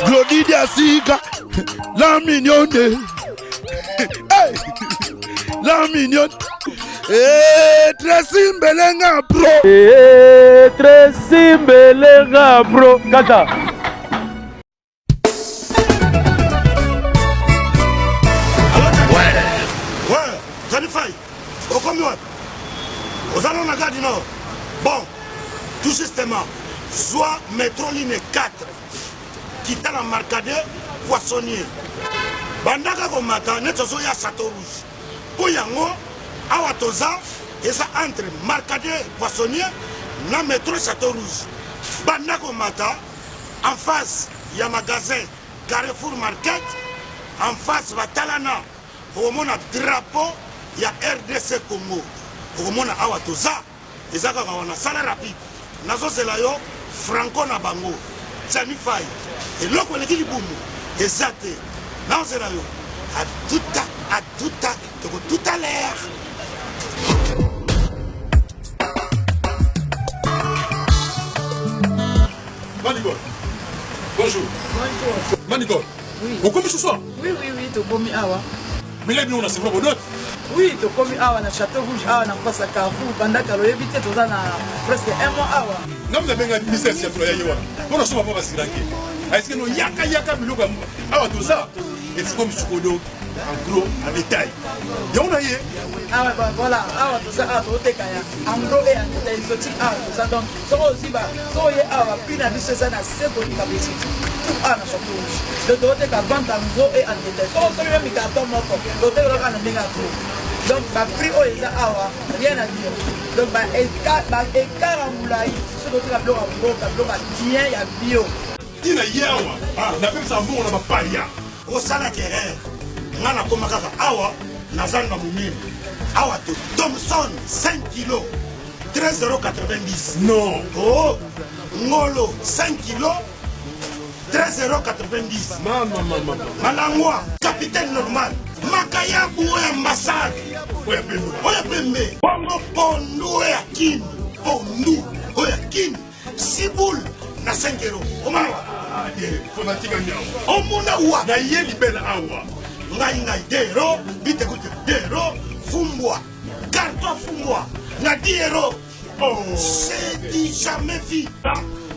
Glodidia Siga, la mignonne, hey, la mignonne, Tracy Mbelenga Pro, Tracy Mbelenga Pro, Kata. Ouais, Janifai, au combien? Aux allons la gare du Nord. Bon, tout justement, soit métro ligne 4. Kita la marcade poissonnier bandaka komata netozo ya Château Rouge oyango awa toza eza entre marcade poissonnier na métro Château Rouge bandaka komata en face ya magasin Carrefour Market en face batalana omona drapeau ya RDC Congo omona awa toza eza kaka wana sala rapide nazozela yo franco na bango Janifai et l'autre est qui boum exact non c'est là à tout à l'heure. Manigol, bonjour. Bonjour. Manigol, oui. Vous commis ce soir? Oui, tu commis awa. Mais là, on a c'est vraiment d'autres. Oui, tu commis awa na Château Rouge awa na face à Carrefour pendant que l'évité tu as presque un mois awa. Non, mais bien, ministère si tu as eu. On a souvent pas passé là. Est-ce que nous yaka miloko awa tout ça? Et c'est comme Sukodo en gros en détail. Et on a eu. Ah ouais, voilà, awa tout ça a tout kaya. En gros et en détail sorti awa tout ça donc so aussi ba so ye awa puis na biso ça na seconde capacité. Tout a na Château Rouge. De doté ka vente en gros et en détail. So même mi carton moko. Doté ka na menga gros. Donc ba prix o eza awa rien à dire. Donc ba écart en moulai, ce doté ka bloc en gros, ka bloc bien ya bio. Tina yawa. Ah, na pesa ça on a pas paria. Au salaire terre. Ngana koma kaka awa nazanga mumimi. Awa to Thomson 5 kg 13,90 €. Non. Oh, Ngolo 5 kg 13,90 €. Maman. Malangwa, capitaine normal. Makayabu oya ambassade. Oya pembe. Bongo pondu oya kin. Pondu oya kin. Siboul na 5 €. Omawa. Fonatika nyawo. Omuna wa. Na yeli bela awa. Ngai 2 €. Bite kuti 2 €. Fumbwa. Carton fumbwa. Na 10 €. Oh. C'est du jamais vu.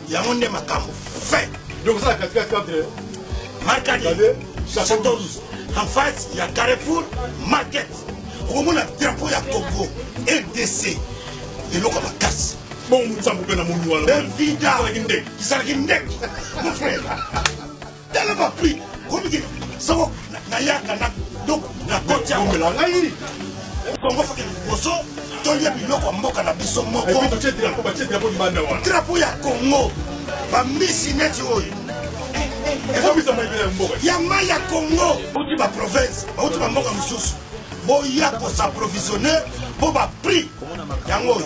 Yango nde makambo fait. Donc ça, 4 Marcadi, Château Rouge. En face, il y a Carrefour Market. Au moment où drapeau ya Congo, RDC. Et l'eau comme casse. Bon, ça vous fait la moule. Vida, qui s'arrête mon frère. Tellement pas pris. Comme il dit, ça va, Nayaka, donc, la côte ya Congo. Congo fait que Bosso, Tolia Biloko, Moka, la Bisso, Moko. Et puis, tu as drapeau du Bandawa. Drapeau ya Congo. Bamisi neti oyo. Yama ya Congo, bouti ba province, bouti ba mboka misusu. Boya ko s'approvisionner, bo ba prix. Yango.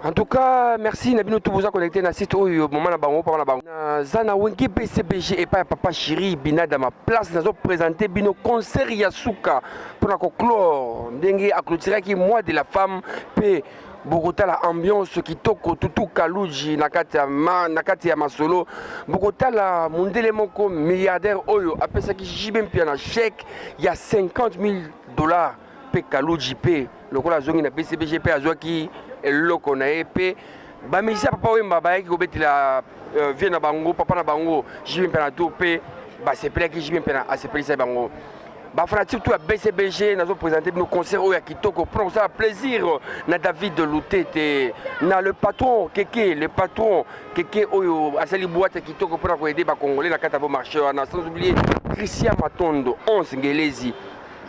En tout cas, merci Nabino tout vous a connecté na site au moment na bango papa na bango. Zana wengi BCBG et pas papa chéri bina dans ma place nazo présenter bino concert Yasuka pour na clore ndenge a clôturer qui mois de la femme pe Bogota la ambiance kitoko tutu kaluji nakati ya masolo Bogota la mundele moko milliardaire oyo apesa ki jibe mpia na chèque ya $50,000 pe kaluji pe lokola zongi na BCBG pe azwaki eloko na EP bamisa papa wemba bayaki kobetela vie na bango papa na bango jibe mpia na to pe basepelaki jibe mpia na asepelisa bango bafanatique tout à BCBG nous avons présenté nos concerts au Yakitoko pour ça plaisir na David de Loutete na le patron Keke oyo asali boîte Kitoko pour aider ba congolais na kata bo marché na sans oublier Christian Matondo 11 Ngelezi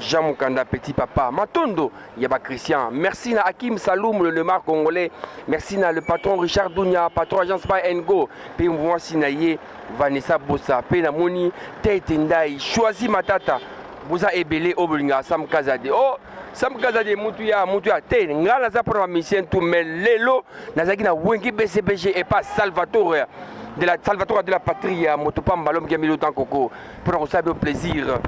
Jean Mukanda petit papa Matondo yaba Christian merci na Hakim Saloum le Lemar congolais merci na le patron Richard Dounia patron agence by Ngo pe moi sinaye Vanessa Bossa pe na moni Tete Ndai choisi matata Buza ebele obulinga Sam Kazade oh Sam Kazade mutu ya te ngala za pour ma mission tout mais lelo nazaki na wengi BCBG et pas Salvatore de la patrie à Motopamba l'homme qui a mis le temps coco pour ça le plaisir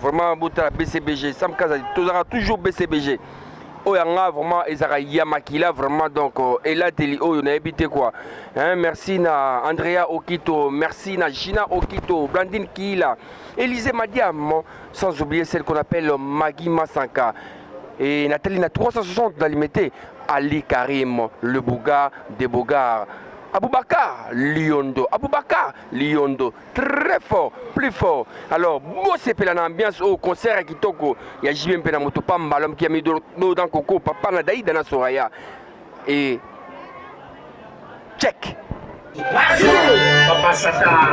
vraiment buta BCBG Sam Kazade toujours BCBG Oyanga vraiment ezara Yamakila vraiment donc et là teli oyo na habité quoi merci na Andrea Okito merci na Gina Okito Blandine Kila Élisée Madiam sans oublier celle qu'on appelle Magui Masanka et Nathalie na 360 d'alimenter Ali Karim le Bouga des Bogars Aboubakar Lyondo très fort plus fort alors moi c'est pour l'ambiance au concert à Kitoko il y a JMP na Motopamba l'homme qui a mis d'eau dans coco papa na Daïda na Soraya et check Papa Satan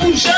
bouge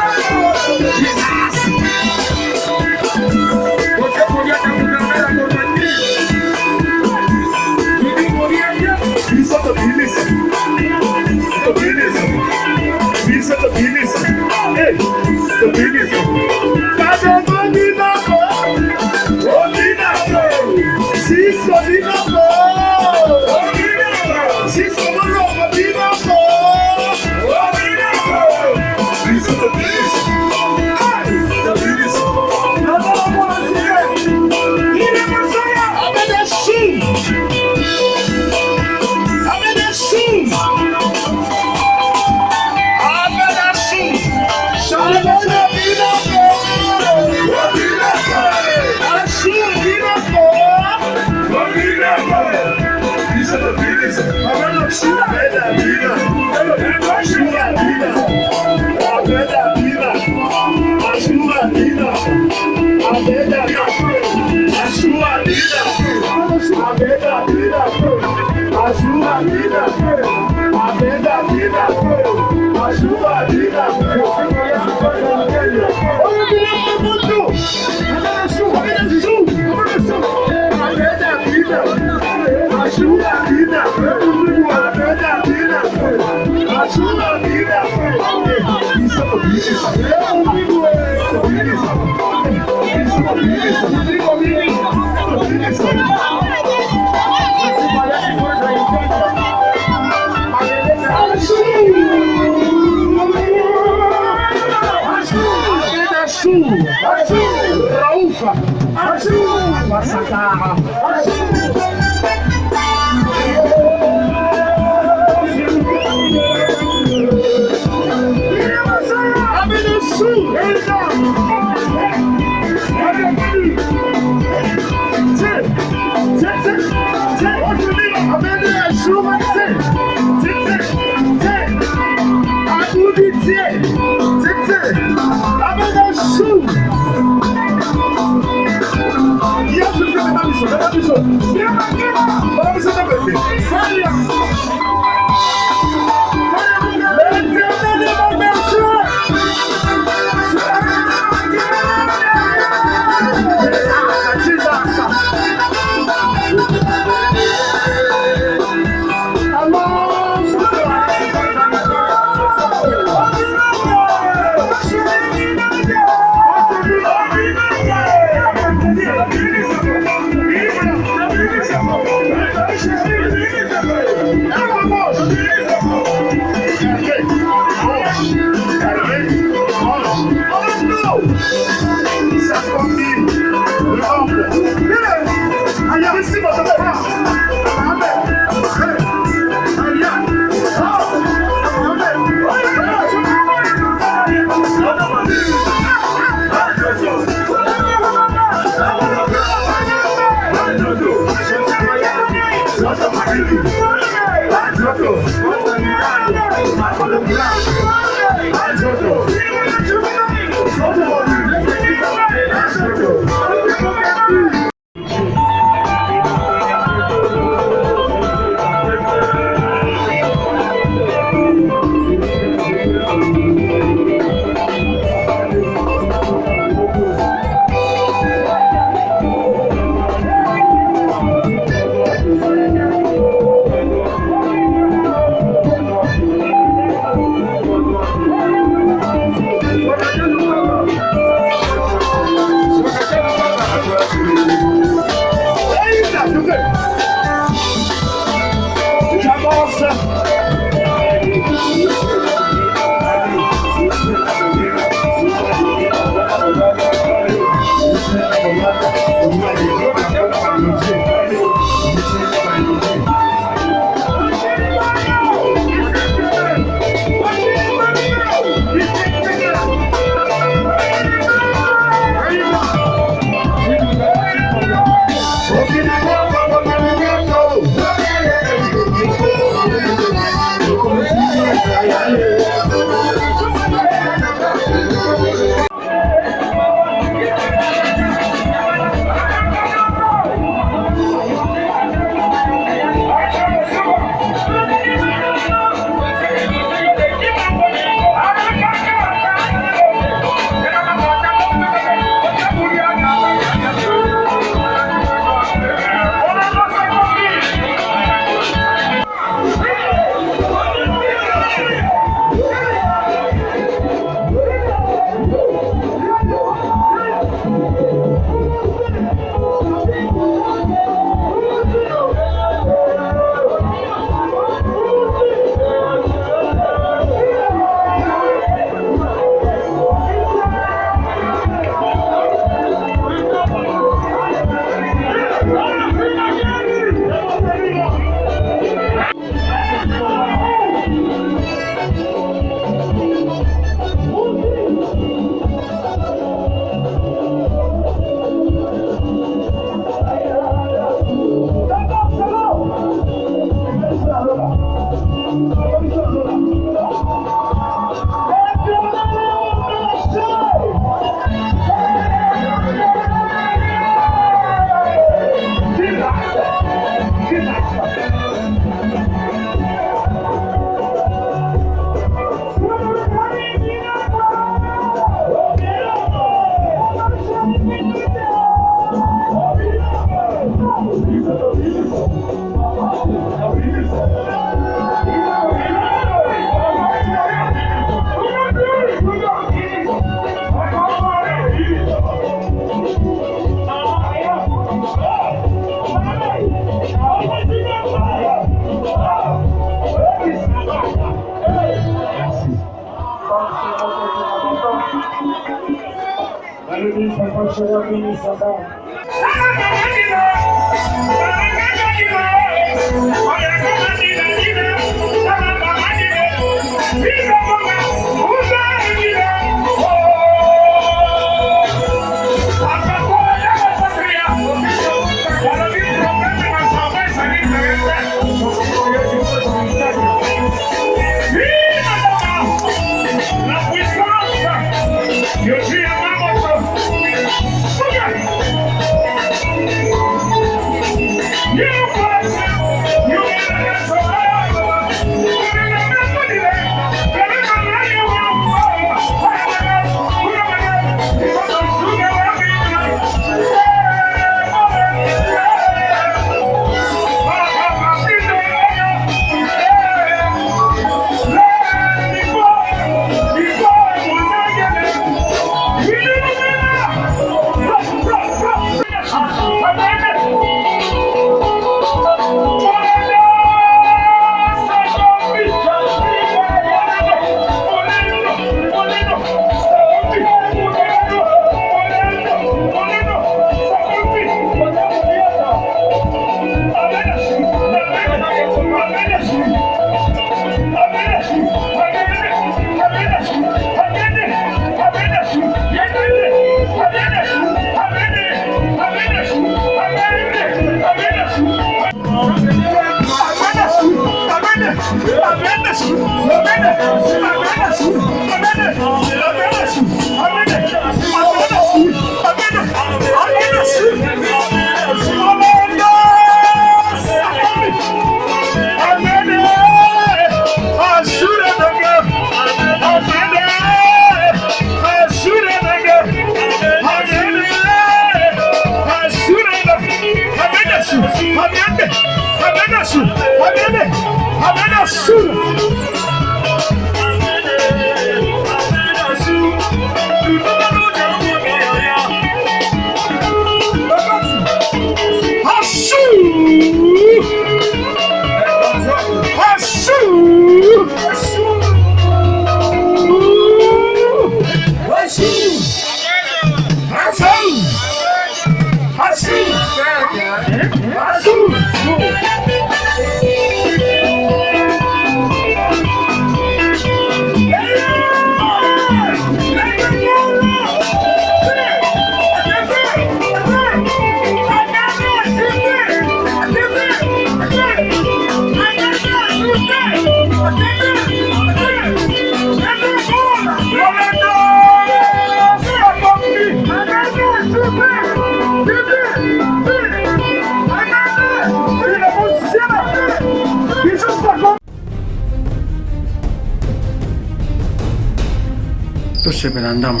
tosepela ndamu.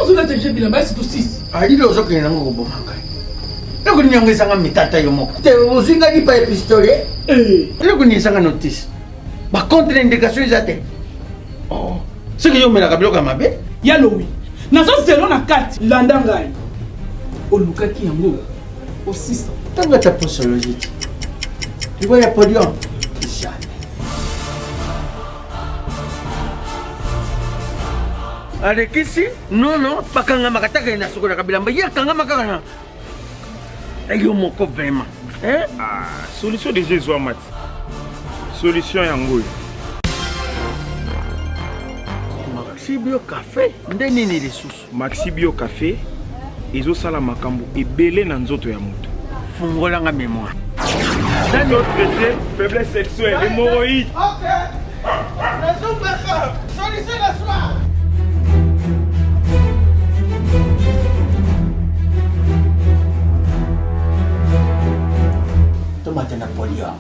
ozolata je bilamba esi tosisi alili ozokende nango koboma ngai eloko nini yango ezanga mitata yo moko te ozinga lipa ya pistolet eloko nini ezanga notice bacontre indication eza te soki yo omelaka biloko ya mabe ya lowi nazozelo na kati landa ngai olukaki yango osisa ntango ata posologie ti libo ya podium alekisi nono bakangama kataka na sokolaka bilamba ye akangama kaka na eyo moko vraiment solution déjà ezwa mati solution yango oyo Maxi Bio Café nde nini lisusu Maxi Bio Café ezosala makambo ebele na nzoto ya moto fungolanga mémoire nano traité faiblesse sexuelle hémorroïde solution la soir. Tomate Napoléon.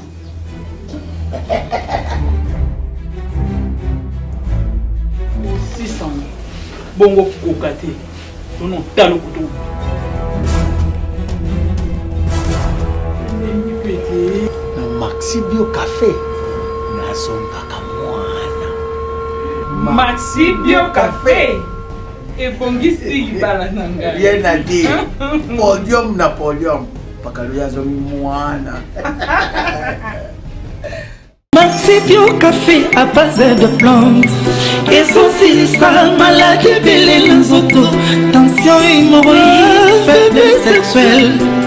bongo kokate tono talo kutu na Maxi Bio Café nazongaka mwana Maxi Bio Café ebongisi libala na ngai rien à dire podium Napoléon pakalo yazongi mwana Marcipio café à base de plantes. Essentialisa maladie belé nzoto. Tension hémorroïde, faiblesse sexuelle.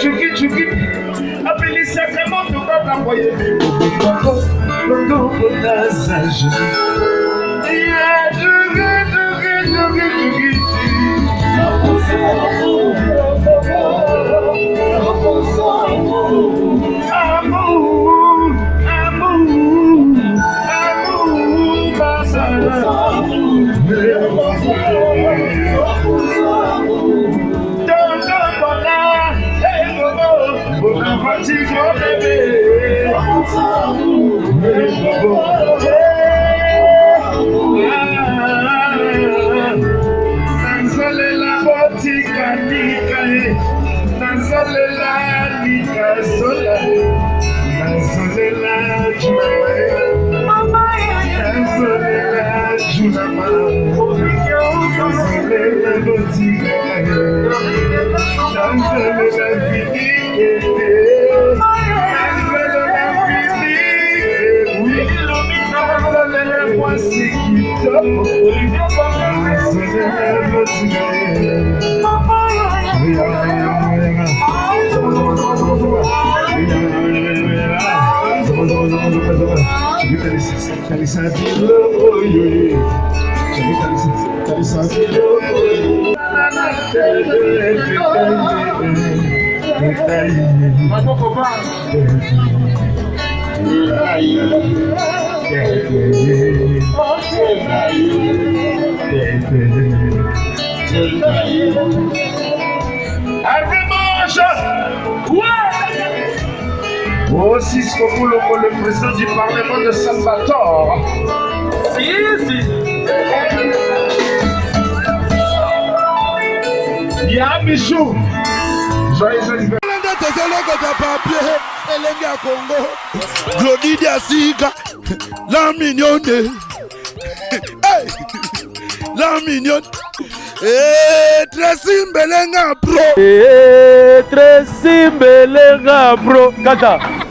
chuki apelisaka moto kaka boye Oh, Cisco Boulombo, le président du Parlement de Salvatore. Si. Ya Michou. Joyeux anniversaire. Elenga Congo. Glodidi Asika. La mignonne. Hey. La mignonne. Tracy Mbelenga bro. Tracy Mbelenga bro. Kata.